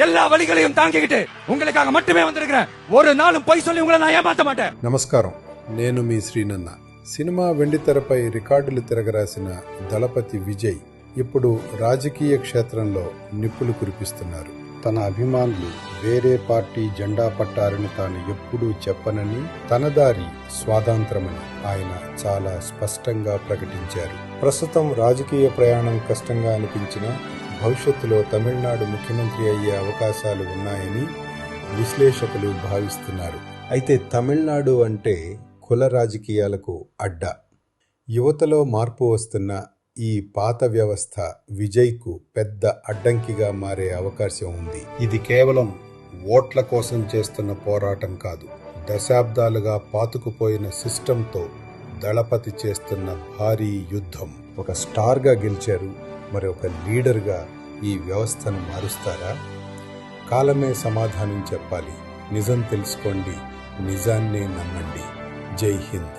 எல்லா வழிகளையும் தாங்கிக்கிட்டு உங்களுக்காக மட்டுமே வந்திருக்கிறேன். ஒரு நாளும் பொய் சொல்லி உங்களை நான் ஏமாத்த மாட்டேன். నమస్కారం, నేను మీ శ్రీనన్న. సినిమా వెండితెరపై రికార్డులు తిరగరాసిన దళపతి విజయ్ ఇప్పుడు రాజకీయ క్షేత్రంలో నిప్పులు కురిపిస్తున్నారు. తన అభిమానులు వేరే పార్టీ జెండా పట్టారని తాను ఎప్పుడూ చెప్పనని, తన దారి స్వాతంత్రమని ఆయన చాలా స్పష్టంగా ప్రకటించారు. ప్రస్తుతం రాజకీయ ప్రయాణం కష్టంగా అనిపించినా భవిష్యత్తులో తమిళనాడు ముఖ్యమంత్రి అయ్యే అవకాశాలు ఉన్నాయని విశ్లేషకులు భావిస్తున్నారు. అయితే తమిళనాడు అంటే కుల రాజకీయాలకు అడ్డా. యువతలో మార్పు వస్తున్న ఈ పాత వ్యవస్థ విజయ్కు పెద్ద అడ్డంకిగా మారే అవకాశం ఉంది. ఇది కేవలం ఓట్ల కోసం చేస్తున్న పోరాటం కాదు, దశాబ్దాలుగా పాతుకుపోయిన సిస్టంతో దళపతి చేస్తున్న భారీ యుద్ధం. ఒక స్టార్గా గెలిచారు, మరి ఒక లీడర్గా ఈ వ్యవస్థను మారుస్తారా? కాలమే సమాధానం చెప్పాలి. నిజం తెలుసుకోండి, నిజాన్నే నమ్మండి. జై హింద్.